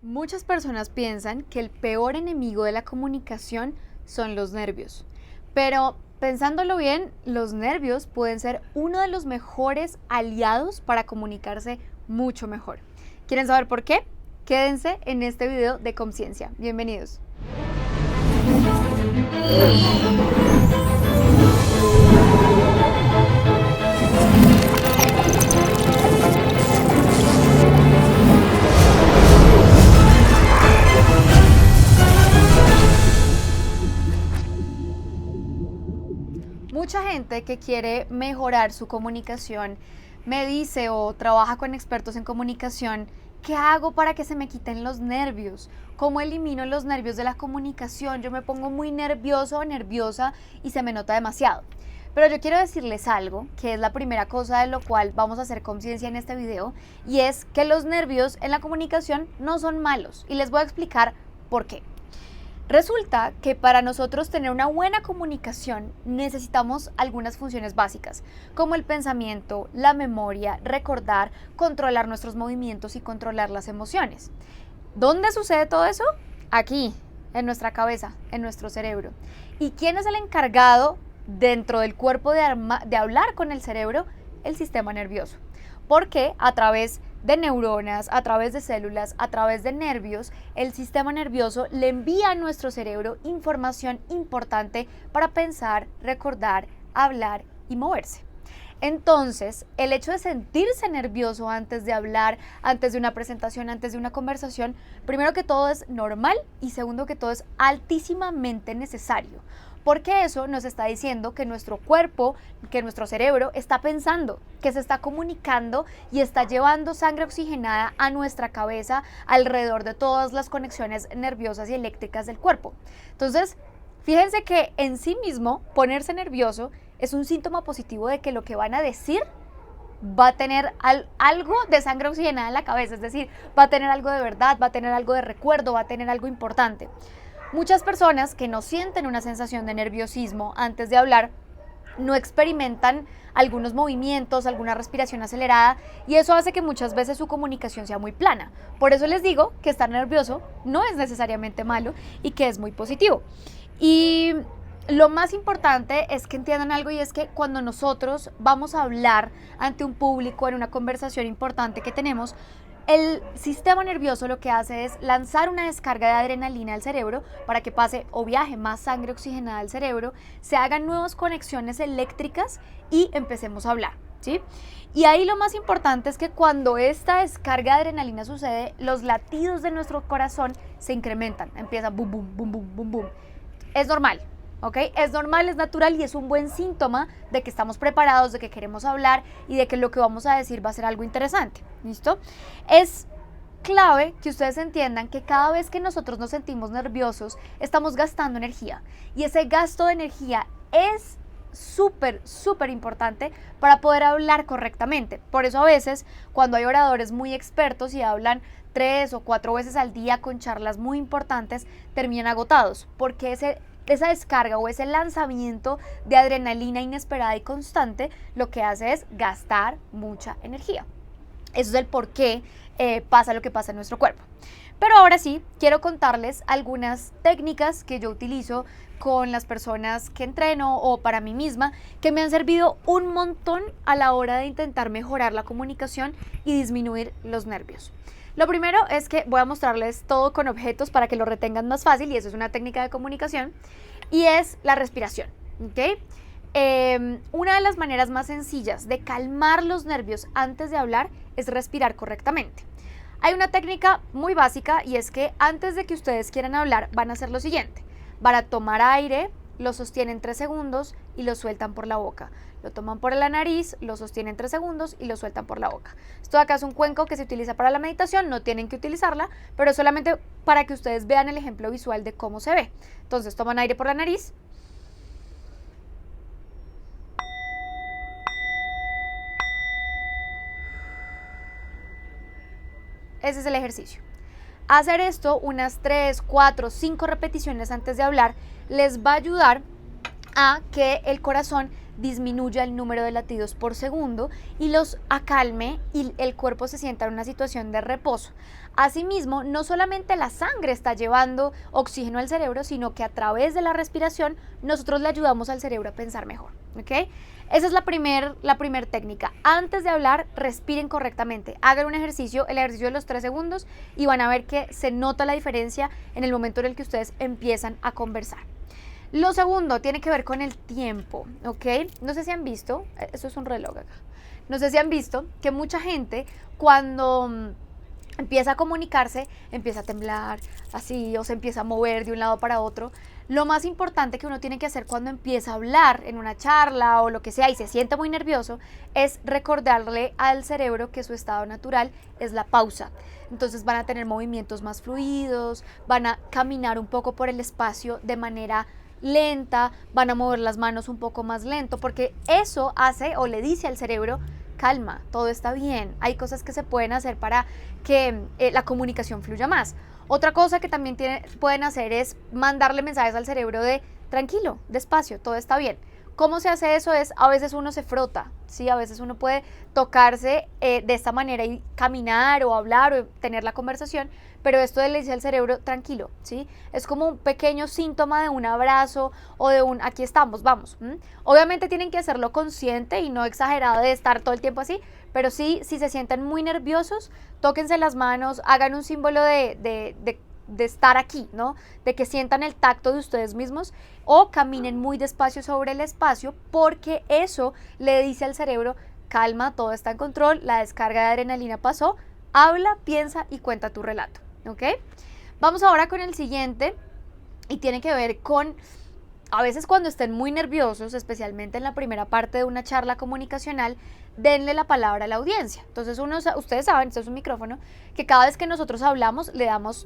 Muchas personas piensan que el peor enemigo de la comunicación son los nervios, pero pensándolo bien, los nervios pueden ser uno de los mejores aliados para comunicarse mucho mejor. ¿Quieren saber por qué? Quédense en este video de Conciencia. Bienvenidos. Mucha gente que quiere mejorar su comunicación me dice o trabaja con expertos en comunicación, ¿qué hago para que se me quiten los nervios? ¿Cómo elimino los nervios de la comunicación? Yo me pongo muy nervioso o nerviosa y se me nota demasiado. Pero yo quiero decirles algo, que es la primera cosa de lo cual vamos a hacer conciencia en este video, y es que los nervios en la comunicación no son malos, y les voy a explicar por qué. Resulta que para nosotros tener una buena comunicación necesitamos algunas funciones básicas, como el pensamiento, la memoria, recordar, controlar nuestros movimientos y controlar las emociones. ¿Dónde sucede todo eso? Aquí, en nuestra cabeza, en nuestro cerebro. ¿Y quién es el encargado dentro del cuerpo de hablar con el cerebro? El sistema nervioso. Porque a través de neuronas, a través de células, a través de nervios, el sistema nervioso le envía a nuestro cerebro información importante para pensar, recordar, hablar y moverse. Entonces, el hecho de sentirse nervioso antes de hablar, antes de una presentación, antes de una conversación, primero que todo es normal y segundo que todo es altísimamente necesario. Porque eso nos está diciendo que nuestro cuerpo, que nuestro cerebro está pensando, que se está comunicando y está llevando sangre oxigenada a nuestra cabeza alrededor de todas las conexiones nerviosas y eléctricas del cuerpo. Entonces, fíjense que en sí mismo ponerse nervioso es un síntoma positivo de que lo que van a decir va a tener algo de sangre oxigenada en la cabeza, es decir, va a tener algo de verdad, va a tener algo de recuerdo, va a tener algo importante. Muchas personas que no sienten una sensación de nerviosismo antes de hablar no experimentan algunos movimientos, alguna respiración acelerada y eso hace que muchas veces su comunicación sea muy plana. Por eso les digo que estar nervioso no es necesariamente malo y que es muy positivo. Y lo más importante es que entiendan algo y es que cuando nosotros vamos a hablar ante un público en una conversación importante que tenemos, el sistema nervioso lo que hace es lanzar una descarga de adrenalina al cerebro para que pase o viaje más sangre oxigenada al cerebro, se hagan nuevas conexiones eléctricas y empecemos a hablar, ¿sí? Y ahí lo más importante es que cuando esta descarga de adrenalina sucede, los latidos de nuestro corazón se incrementan, empieza bum, bum, bum, bum, bum, bum. Es normal. ¿Ok? Es normal, es natural y es un buen síntoma de que estamos preparados, de que queremos hablar y de que lo que vamos a decir va a ser algo interesante. ¿Listo? Es clave que ustedes entiendan que cada vez que nosotros nos sentimos nerviosos, estamos gastando energía. Y ese gasto de energía es súper importante para poder hablar correctamente. Por eso a veces, cuando hay oradores muy expertos y hablan 3 o 4 veces al día con charlas muy importantes, terminan agotados, porque esa descarga o ese lanzamiento de adrenalina inesperada y constante lo que hace es gastar mucha energía. Eso es el por qué pasa lo que pasa en nuestro cuerpo. Pero ahora sí, quiero contarles algunas técnicas que yo utilizo con las personas que entreno o para mí misma, que me han servido un montón a la hora de intentar mejorar la comunicación y disminuir los nervios. Lo primero es que voy a mostrarles todo con objetos para que lo retengan más fácil y eso es una técnica de comunicación y es la respiración, ¿ok? Una de las maneras más sencillas de calmar los nervios antes de hablar es respirar correctamente. Hay una técnica muy básica y es que antes de que ustedes quieran hablar van a hacer lo siguiente. Van a tomar aire, lo sostienen 3 segundos y lo sueltan por la boca. Lo toman por la nariz, lo sostienen 3 segundos y lo sueltan por la boca. Esto de acá es un cuenco que se utiliza para la meditación, no tienen que utilizarla, pero solamente para que ustedes vean el ejemplo visual de cómo se ve. Entonces toman aire por la nariz. Ese es el ejercicio. Hacer esto unas 3, 4, 5 repeticiones antes de hablar les va a ayudar a que el corazón disminuya el número de latidos por segundo y los acalme y el cuerpo se sienta en una situación de reposo. Asimismo, no solamente la sangre está llevando oxígeno al cerebro, sino que a través de la respiración nosotros le ayudamos al cerebro a pensar mejor, ¿ok? Esa es la primer técnica. Antes de hablar, respiren correctamente. Hagan un ejercicio, el ejercicio de los 3 segundos, y van a ver que se nota la diferencia en el momento en el que ustedes empiezan a conversar. Lo segundo tiene que ver con el tiempo, ¿ok? No sé si han visto, eso es un reloj acá, no sé si han visto que mucha gente cuando empieza a comunicarse, empieza a temblar, así, o se empieza a mover de un lado para otro. Lo más importante que uno tiene que hacer cuando empieza a hablar en una charla o lo que sea y se siente muy nervioso es recordarle al cerebro que su estado natural es la pausa. Entonces van a tener movimientos más fluidos, van a caminar un poco por el espacio de manera lenta, van a mover las manos un poco más lento, porque eso hace o le dice al cerebro: calma, todo está bien, hay cosas que se pueden hacer para que la comunicación fluya más. Otra cosa que también pueden hacer es mandarle mensajes al cerebro de: tranquilo, despacio, todo está bien. ¿Cómo se hace eso? A veces uno se frota, ¿sí? A veces uno puede tocarse de esta manera y caminar o hablar o tener la conversación, pero esto le dice al cerebro: tranquilo, ¿sí? Es como un pequeño síntoma de un abrazo o de un aquí estamos, vamos. Obviamente tienen que hacerlo consciente y no exagerado de estar todo el tiempo así, pero sí, si se sienten muy nerviosos, tóquense las manos, hagan un símbolo de estar aquí, ¿no? De que sientan el tacto de ustedes mismos, o caminen muy despacio sobre el espacio, porque eso le dice al cerebro: calma, todo está en control, la descarga de adrenalina pasó, habla, piensa y cuenta tu relato, ¿ok? Vamos ahora con el siguiente, y tiene que ver con, a veces cuando estén muy nerviosos, especialmente en la primera parte de una charla comunicacional, denle la palabra a la audiencia. Entonces ustedes saben, esto es un micrófono, que cada vez que nosotros hablamos,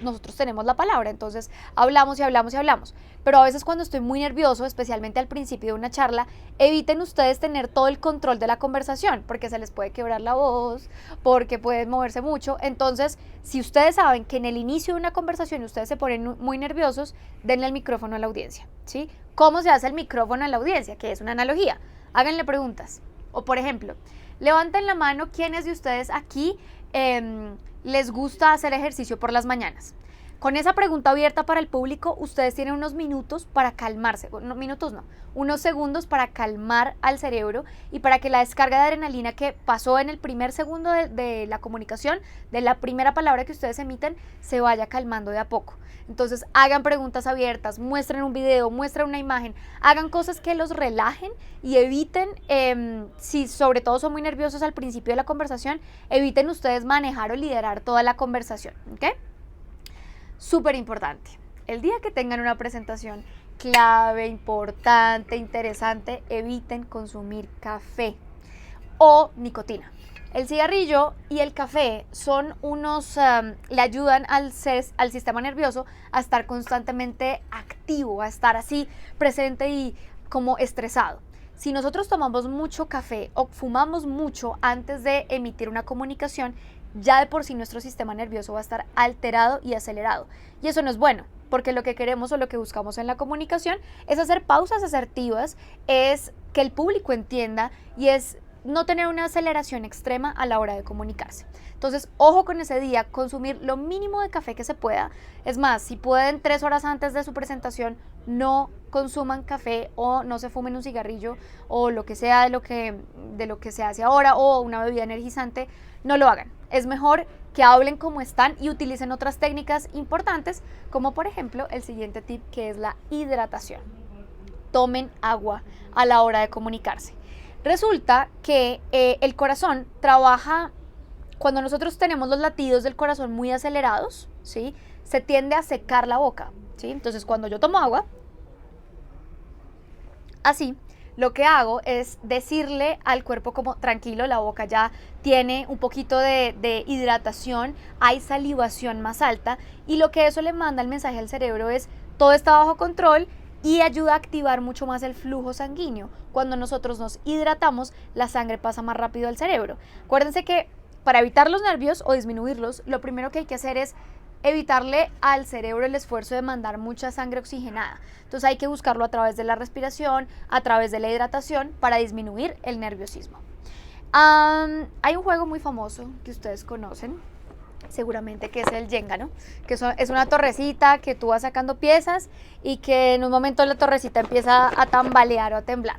nosotros tenemos la palabra, entonces hablamos y hablamos y hablamos. Pero a veces cuando estoy muy nervioso, especialmente al principio de una charla, eviten ustedes tener todo el control de la conversación, porque se les puede quebrar la voz, porque pueden moverse mucho. Entonces, si ustedes saben que en el inicio de una conversación ustedes se ponen muy nerviosos, denle el micrófono a la audiencia, ¿sí? ¿Cómo se hace el micrófono a la audiencia? Que es una analogía. Háganle preguntas. O por ejemplo, levanten la mano quienes de ustedes aquí les gusta hacer ejercicio por las mañanas. Con esa pregunta abierta para el público, ustedes tienen unos minutos para calmarse, unos segundos para calmar al cerebro y para que la descarga de adrenalina que pasó en el primer segundo de la comunicación, de la primera palabra que ustedes emiten, se vaya calmando de a poco. Entonces hagan preguntas abiertas, muestren un video, muestren una imagen, hagan cosas que los relajen y eviten, si sobre todo son muy nerviosos al principio de la conversación, eviten ustedes manejar o liderar toda la conversación, ¿ok? Súper importante, el día que tengan una presentación clave, importante, interesante, eviten consumir café o nicotina. El cigarrillo y el café son le ayudan al sistema nervioso a estar constantemente activo, a estar así presente y como estresado. Si nosotros tomamos mucho café o fumamos mucho antes de emitir una comunicación, ya de por sí nuestro sistema nervioso va a estar alterado y acelerado. Y eso no es bueno, porque lo que queremos o lo que buscamos en la comunicación es hacer pausas asertivas, es que el público entienda y es no tener una aceleración extrema a la hora de comunicarse. Entonces, ojo con ese día, consumir lo mínimo de café que se pueda. Es más, si pueden 3 horas antes de su presentación, no consuman café o no se fumen un cigarrillo o lo que sea de lo que se hace ahora o una bebida energizante, no lo hagan. Es mejor que hablen como están y utilicen otras técnicas importantes, como por ejemplo el siguiente tip, que es la hidratación. Tomen agua a la hora de comunicarse. Resulta que el corazón trabaja, cuando nosotros tenemos los latidos del corazón muy acelerados, ¿sí? Se tiende a secar la boca, ¿sí? Entonces cuando yo tomo agua, así, lo que hago es decirle al cuerpo como tranquilo, la boca ya tiene un poquito de hidratación, hay salivación más alta, y lo que eso le manda el mensaje al cerebro es: todo está bajo control, y ayuda a activar mucho más el flujo sanguíneo. Cuando nosotros nos hidratamos, la sangre pasa más rápido al cerebro. Acuérdense que para evitar los nervios o disminuirlos, lo primero que hay que hacer es evitarle al cerebro el esfuerzo de mandar mucha sangre oxigenada. Entonces hay que buscarlo a través de la respiración, a través de la hidratación, para disminuir el nerviosismo. Hay un juego muy famoso que ustedes conocen, seguramente, que es el Jenga, ¿no? Que es una torrecita que tú vas sacando piezas y que en un momento la torrecita empieza a tambalear o a temblar.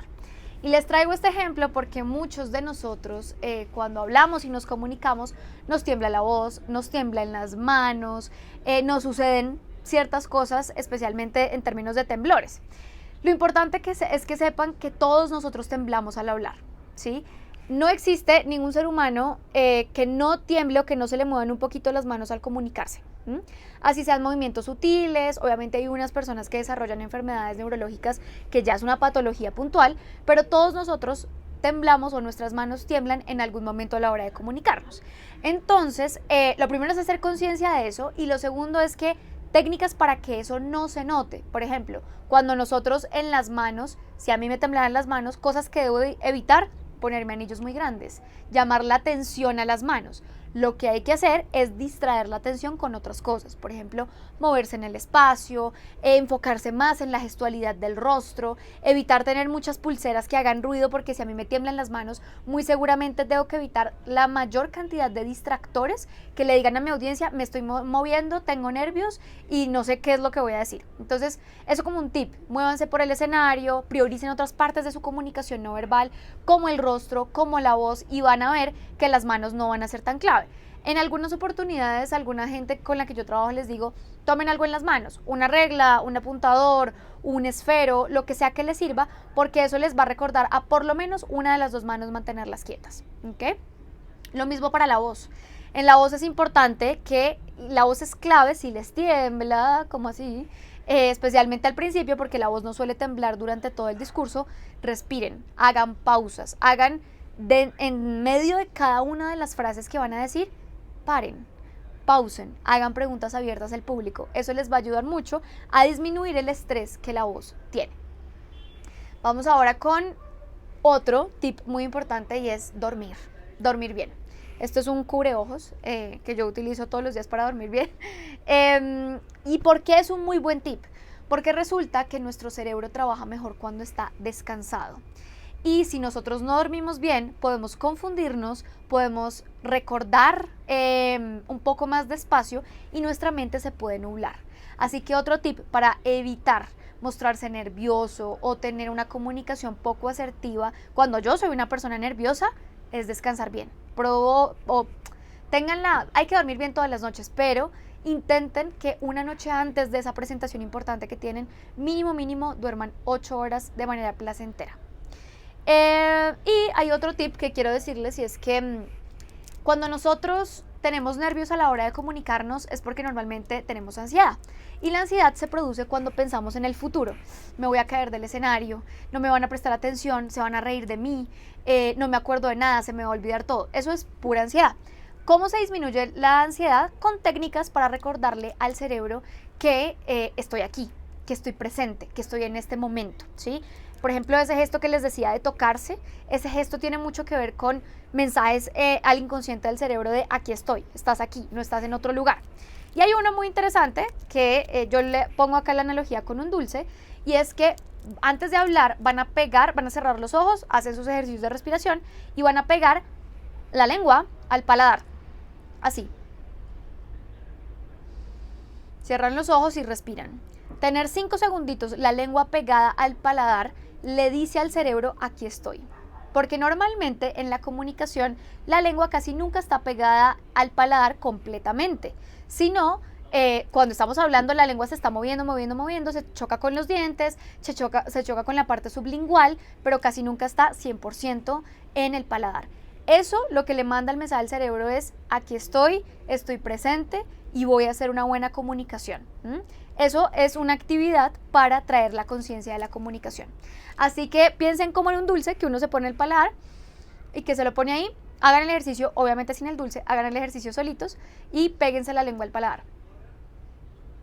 Y les traigo este ejemplo porque muchos de nosotros, cuando hablamos y nos comunicamos, nos tiembla la voz, nos tiemblan las manos, nos suceden ciertas cosas, especialmente en términos de temblores. Lo importante es que sepan que todos nosotros temblamos al hablar, ¿sí? No existe ningún ser humano que no tiemble o que no se le muevan un poquito las manos al comunicarse. Así sean movimientos sutiles. Obviamente hay unas personas que desarrollan enfermedades neurológicas que ya es una patología puntual, pero todos nosotros temblamos o nuestras manos tiemblan en algún momento a la hora de comunicarnos. Entonces, lo primero es hacer conciencia de eso, y lo segundo es que técnicas para que eso no se note. Por ejemplo, cuando nosotros en las manos, si a mí me temblaran las manos, cosas que debo evitar: ponerme anillos muy grandes, llamar la atención a las manos. Lo que hay que hacer es distraer la atención con otras cosas, por ejemplo, moverse en el espacio, enfocarse más en la gestualidad del rostro, evitar tener muchas pulseras que hagan ruido, porque si a mí me tiemblan las manos, muy seguramente tengo que evitar la mayor cantidad de distractores que le digan a mi audiencia: me estoy moviendo, tengo nervios y no sé qué es lo que voy a decir. Entonces, eso como un tip: muévanse por el escenario, prioricen otras partes de su comunicación no verbal, como el rostro, como la voz, y van a ver que las manos no van a ser tan clave. En algunas oportunidades, alguna gente con la que yo trabajo les digo: tomen algo en las manos, una regla, un apuntador, un esfero, lo que sea que les sirva, porque eso les va a recordar a por lo menos una de las dos manos mantenerlas quietas, ¿ok? Lo mismo para la voz. En la voz es importante que la voz es clave si les tiembla, como así, especialmente al principio, porque la voz no suele temblar durante todo el discurso. Respiren, hagan pausas, en medio de cada una de las frases que van a decir, paren, pausen, hagan preguntas abiertas al público. Eso les va a ayudar mucho a disminuir el estrés que la voz tiene. Vamos ahora con otro tip muy importante, y es dormir bien. Esto es un cubreojos que yo utilizo todos los días para dormir bien. ¿Y por qué es un muy buen tip? Porque resulta que nuestro cerebro trabaja mejor cuando está descansado. Y si nosotros no dormimos bien, podemos confundirnos, podemos recordar un poco más despacio y nuestra mente se puede nublar. Así que otro tip para evitar mostrarse nervioso o tener una comunicación poco asertiva cuando yo soy una persona nerviosa es descansar bien. Hay que dormir bien todas las noches, pero intenten que una noche antes de esa presentación importante que tienen, mínimo duerman 8 horas de manera placentera. Y hay otro tip que quiero decirles, y es que cuando nosotros tenemos nervios a la hora de comunicarnos es porque normalmente tenemos ansiedad. Y la ansiedad se produce cuando pensamos en el futuro. Me voy a caer del escenario, no me van a prestar atención, se van a reír de mí, no me acuerdo de nada, se me va a olvidar todo. Eso es pura ansiedad. ¿Cómo se disminuye la ansiedad? Con técnicas para recordarle al cerebro que estoy aquí, que estoy presente, que estoy en este momento, ¿sí? Por ejemplo, ese gesto que les decía de tocarse, ese gesto tiene mucho que ver con mensajes al inconsciente del cerebro de: aquí estoy, estás aquí, no estás en otro lugar. Y hay uno muy interesante que yo le pongo acá la analogía con un dulce, y es que antes de hablar van a cerrar los ojos, hacen sus ejercicios de respiración y van a pegar la lengua al paladar, así. Cierran los ojos y respiran. Tener 5 segunditos la lengua pegada al paladar le dice al cerebro: aquí estoy. Porque normalmente en la comunicación la lengua casi nunca está pegada al paladar completamente, sino cuando estamos hablando la lengua se está moviendo, se choca con los dientes, se choca con la parte sublingual, pero casi nunca está 100% en el paladar. Eso lo que le manda el mensaje al cerebro es: aquí estoy presente y voy a hacer una buena comunicación. Eso es una actividad para traer la conciencia de la comunicación. Así que piensen como en un dulce que uno se pone el paladar y que se lo pone ahí. Hagan el ejercicio, obviamente sin el dulce, hagan el ejercicio solitos y péguense la lengua al paladar.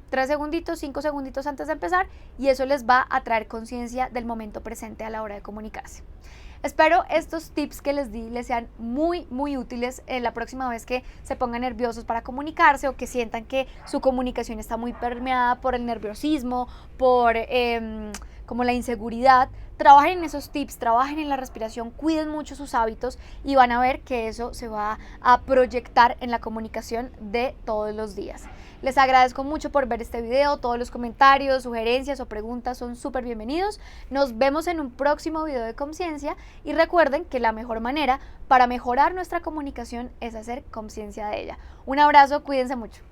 3 segunditos, 5 segunditos antes de empezar, y eso les va a traer conciencia del momento presente a la hora de comunicarse. Espero estos tips que les di les sean muy, muy útiles la próxima vez que se pongan nerviosos para comunicarse o que sientan que su comunicación está muy permeada por el nerviosismo, por como la inseguridad. Trabajen en esos tips, trabajen en la respiración, cuiden mucho sus hábitos y van a ver que eso se va a proyectar en la comunicación de todos los días. Les agradezco mucho por ver este video, todos los comentarios, sugerencias o preguntas son súper bienvenidos. Nos vemos en un próximo video de conciencia y recuerden que la mejor manera para mejorar nuestra comunicación es hacer conciencia de ella. Un abrazo, cuídense mucho.